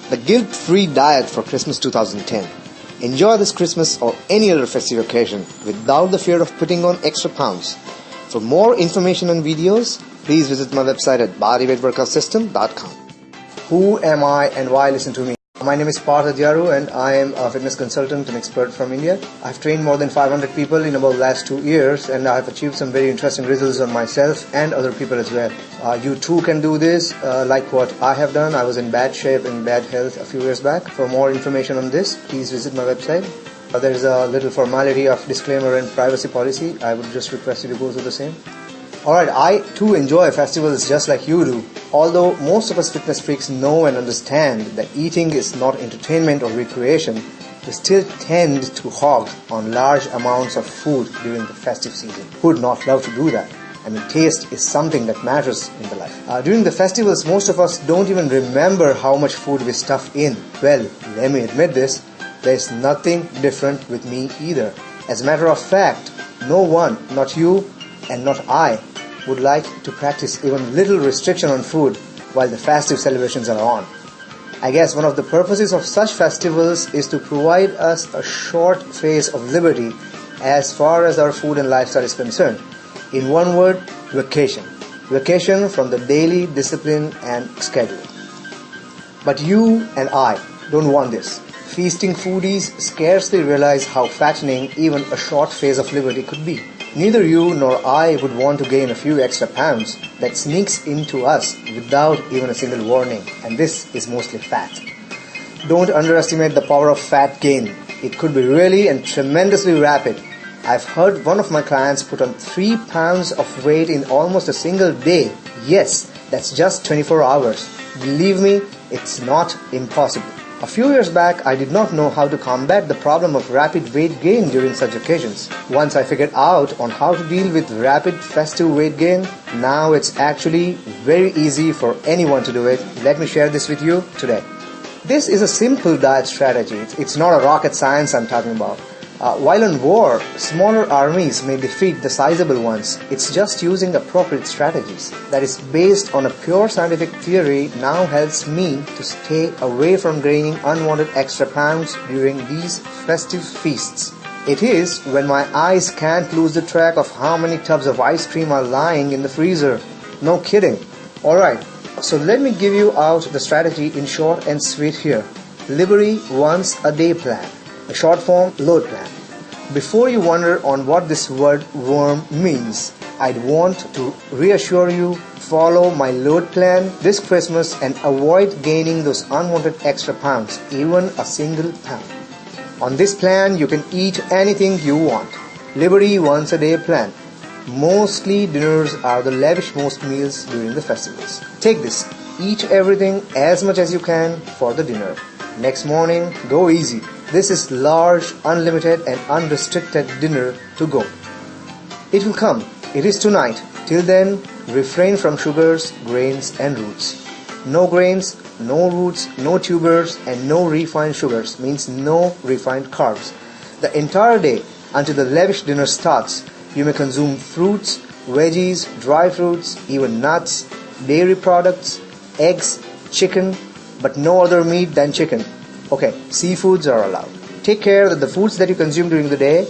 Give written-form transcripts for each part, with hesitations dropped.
the guilt-free diet for Christmas 2010. Enjoy this Christmas or any other festive occasion without the fear of putting on extra pounds. For more information and videos, please visit my website at bodyweight-workout-system.com. Who am I and why listen to me? My name is Partha Dyaru and I am a fitness consultant and expert from India. I've trained more than 500 people in about the last 2 years and I've achieved some very interesting results on myself and other people as well. You too can do this like what I have done. I was in bad shape and bad health a few years back. For more information on this, please visit my website. There is a little formality of disclaimer and privacy policy. I would just request you to go through the same. Alright, I too enjoy festivals just like you do. Although most of us fitness freaks know and understand that eating is not entertainment or recreation, we still tend to hog on large amounts of food during the festive season. Who would not love to do that? I mean, taste is something that matters in the life. During the festivals, most of us don't even remember how much food we stuff in. Well, let me admit this, there's nothing different with me either. As a matter of fact, no one, not you and not I, would like to practice even little restriction on food while the festive celebrations are on. I guess one of the purposes of such festivals is to provide us a short phase of liberty as far as our food and lifestyle is concerned. In one word, vacation. Vacation from the daily discipline and schedule. But you and I don't want this. Feasting foodies scarcely realize how fattening even a short phase of liberty could be. Neither you nor I would want to gain a few extra pounds that sneaks into us without even a single warning, and this is mostly fat. Don't underestimate the power of fat gain. It could be really and tremendously rapid. I've heard one of my clients put on 3 pounds of weight in almost a single day. Yes, that's just 24 hours. Believe me, it's not impossible. A few years back, I did not know how to combat the problem of rapid weight gain during such occasions. Once I figured out on how to deal with rapid festive weight gain, now it's actually very easy for anyone to do it. Let me share this with you today. This is a simple diet strategy. It's not a rocket science I'm talking about. While in war, smaller armies may defeat the sizable ones. It's just using appropriate strategies. That is based on a pure scientific theory now helps me to stay away from gaining unwanted extra pounds during these festive feasts. It is when my eyes can't lose the track of how many tubs of ice cream are lying in the freezer. No kidding. Alright, so let me give you out the strategy in short and sweet here. Liberty once a day plan. A short form load plan. Before you wonder on what this word worm means, I'd want to reassure you, follow my load plan this Christmas and avoid gaining those unwanted extra pounds, even a single pound. On this plan, you can eat anything you want. Liberty once a day plan. Mostly dinners are the lavish most meals during the festivals. Take this, eat everything as much as you can for the dinner. Next morning, go easy. This is large, unlimited and unrestricted dinner to go. It will come. It is tonight. Till then, refrain from sugars, grains and roots. No grains, no roots, no tubers and no refined sugars means no refined carbs. The entire day until the lavish dinner starts, you may consume fruits, veggies, dry fruits, even nuts, dairy products, eggs, chicken, but no other meat than chicken. Okay, seafoods are allowed. Take care that the foods that you consume during the day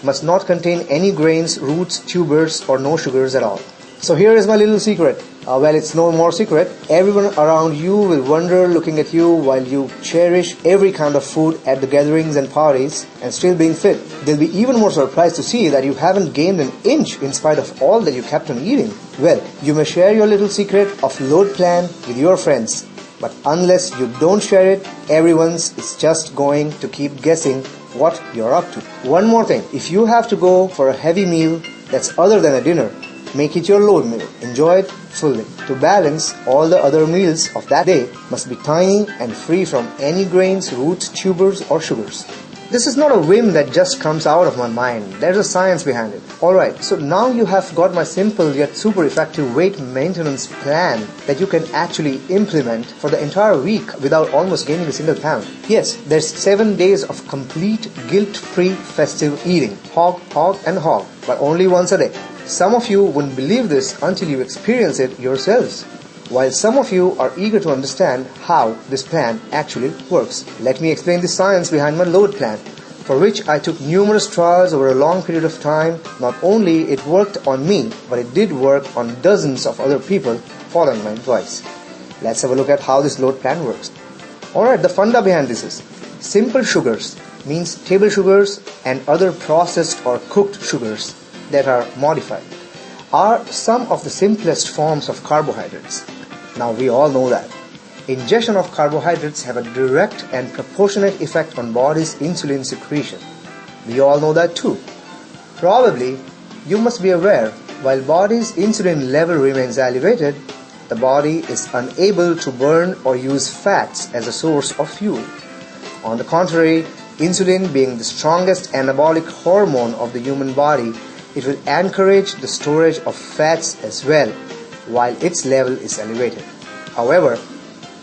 must not contain any grains, roots, tubers or no sugars at all. So here is my little secret. Well, it's no more secret. Everyone around you will wonder looking at you while you cherish every kind of food at the gatherings and parties and still being fit. They'll be even more surprised to see that you haven't gained an inch in spite of all that you kept on eating. Well, you may share your little secret of load plan with your friends. But unless you don't share it, everyone's is just going to keep guessing what you're up to. One more thing, if you have to go for a heavy meal that's other than a dinner, make it your load meal. Enjoy it fully. To balance, all the other meals of that day must be tiny and free from any grains, roots, tubers or sugars. This is not a whim that just comes out of my mind. There's a science behind it. Alright, so now you have got my simple yet super effective weight maintenance plan that you can actually implement for the entire week without almost gaining a single pound. Yes, there's 7 days of complete guilt-free festive eating. Hog and hog, but only once a day. Some of you wouldn't believe this until you experience it yourselves. While some of you are eager to understand how this plan actually works, let me explain the science behind my load plan, for which I took numerous trials over a long period of time. Not only it worked on me, but it did work on dozens of other people following my advice. Let's have a look at how this load plan works. Alright, the funda behind this is simple sugars means table sugars and other processed or cooked sugars that are modified are some of the simplest forms of carbohydrates. Now we all know that ingestion of carbohydrates have a direct and proportionate effect on body's insulin secretion. We all know that too. Probably you must be aware, while body's insulin level remains elevated, the body is unable to burn or use fats as a source of fuel. On the contrary, insulin being the strongest anabolic hormone of the human body, it will encourage the storage of fats as well, while its level is elevated. However,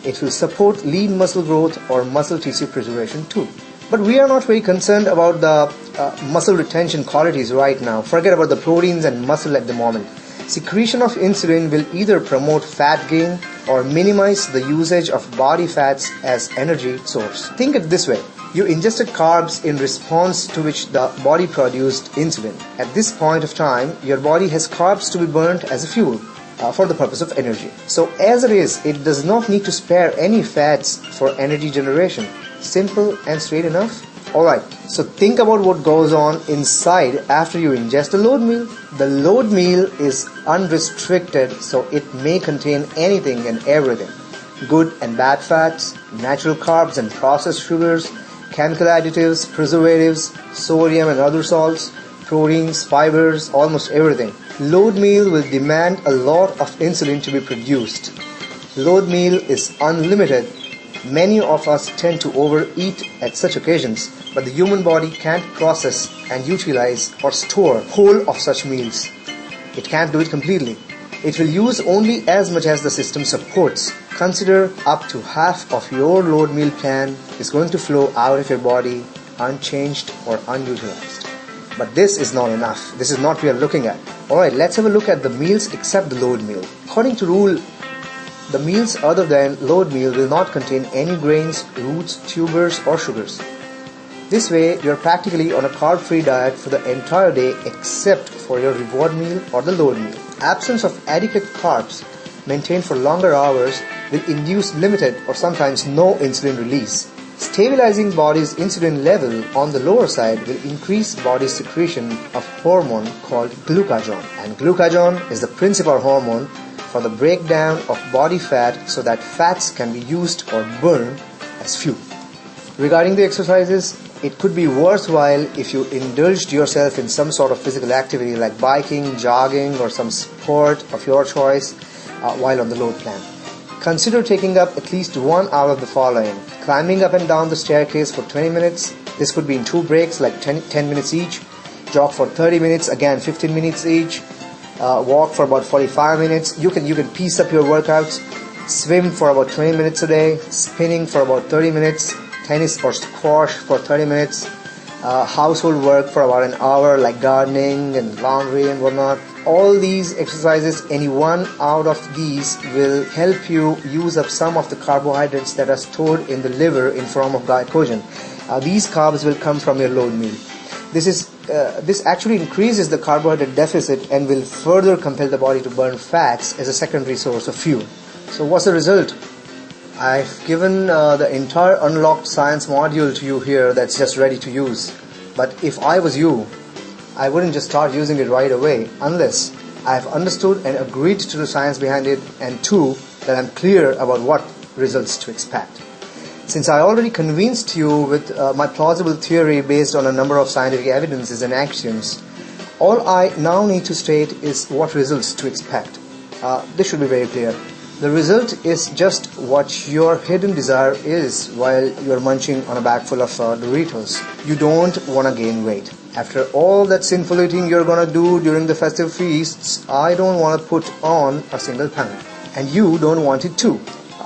it will support lean muscle growth or muscle tissue preservation too. But we are not very concerned about the muscle retention qualities right now. Forget about the proteins and muscle at the moment. Secretion of insulin will either promote fat gain or minimize the usage of body fats as energy source. Think it this way. You ingested carbs in response to which the body produced insulin. At this point of time, your body has carbs to be burnt as a fuel for the purpose of energy. So as it is, it does not need to spare any fats for energy generation. Simple and straight enough. Alright, so think about what goes on inside after you ingest a load meal. The load meal is unrestricted, so it may contain anything and everything. Good and bad fats, natural carbs and processed sugars, chemical additives, preservatives, sodium and other salts, proteins, fibers, almost everything. Load meal will demand a lot of insulin to be produced. Load meal is unlimited. Many of us tend to overeat at such occasions, but the human body can't process and utilize or store whole of such meals. It can't do it completely. It will use only as much as the system supports. Consider up to half of your load meal plan is going to flow out of your body unchanged or unutilized. But this is not enough. This is not what we are looking at. Alright, let's have a look at the meals except the load meal. According to rule, the meals other than load meal will not contain any grains, roots, tubers or sugars. This way, you are practically on a carb-free diet for the entire day except for your reward meal or the load meal. Absence of adequate carbs maintained for longer hours will induce limited or sometimes no insulin release. Stabilizing body's insulin level on the lower side will increase body's secretion of hormone called glucagon. And glucagon is the principal hormone for the breakdown of body fat so that fats can be used or burned as fuel. Regarding the exercises, it could be worthwhile if you indulged yourself in some sort of physical activity like biking, jogging or some sport of your choice while on the load plan. Consider taking up at least 1 hour of the following. Climbing up and down the staircase for 20 minutes. This could be in 2 breaks like 10 minutes each. Jog for 30 minutes, again 15 minutes each. Walk for about 45 minutes. You can piece up your workouts. Swim for about 20 minutes a day. Spinning for about 30 minutes. Tennis or squash for 30 minutes. Household work for about an hour like gardening and laundry and whatnot. All these exercises, any one out of these will help you use up some of the carbohydrates that are stored in the liver in form of glycogen. These carbs will come from your load meal. This actually increases the carbohydrate deficit and will further compel the body to burn fats as a secondary source of fuel. So what's the result? I've given the entire unlocked science module to you here that's just ready to use. But if I was you, I wouldn't just start using it right away unless I've understood and agreed to the science behind it, and two, that I'm clear about what results to expect. Since I already convinced you with my plausible theory based on a number of scientific evidences and axioms, all I now need to state is what results to expect. This should be very clear. The result is just what your hidden desire is while you're munching on a bag full of Doritos. You don't want to gain weight. After all that sinful eating you're going to do during the festive feasts, I don't want to put on a single pound. And you don't want it too.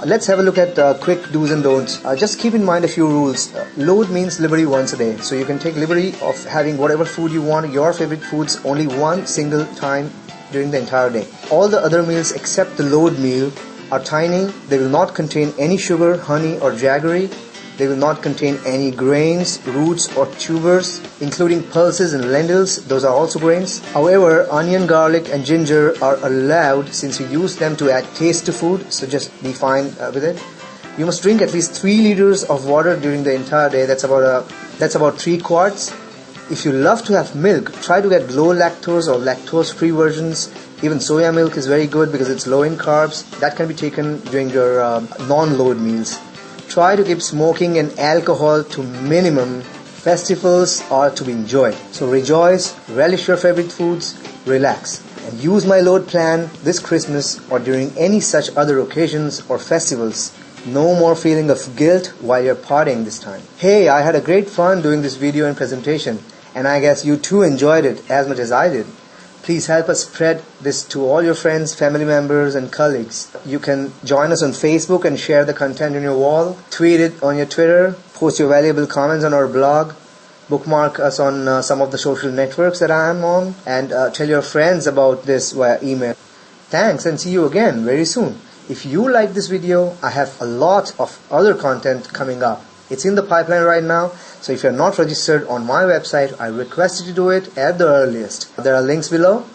Let's have a look at quick do's and don'ts. Just keep in mind a few rules. Load means liberty once a day. So you can take liberty of having whatever food you want, your favorite foods, only one single time during the entire day. All the other meals except the load meal are tiny. They will not contain any sugar, honey or jaggery. They will not contain any grains, roots or tubers, including pulses and lentils. Those are also grains. However, onion, garlic and ginger are allowed since we use them to add taste to food, so just be fine with it. You must drink at least 3 liters of water during the entire day. That's about 3 quarts. If you love to have milk, try to get low lactose or lactose-free versions. Even soya milk is very good because it's low in carbs. That can be taken during your non-load meals. Try to keep smoking and alcohol to minimum. Festivals are to be enjoyed. So rejoice, relish your favorite foods, relax, and use my load plan this Christmas or during any such other occasions or festivals. No more feeling of guilt while you're partying this time. Hey, I had a great fun doing this video and presentation, and I guess you too enjoyed it as much as I did. Please help us spread this to all your friends, family members and colleagues. You can join us on Facebook and share the content on your wall, tweet it on your Twitter, post your valuable comments on our blog, bookmark us on some of the social networks that I am on, and tell your friends about this via email. Thanks, and see you again very soon. If you like this video, I have a lot of other content coming up. It's in the pipeline right now, so if you're not registered on my website, I request you to do it at the earliest. There are links below,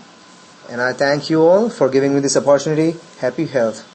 and I thank you all for giving me this opportunity. Happy health.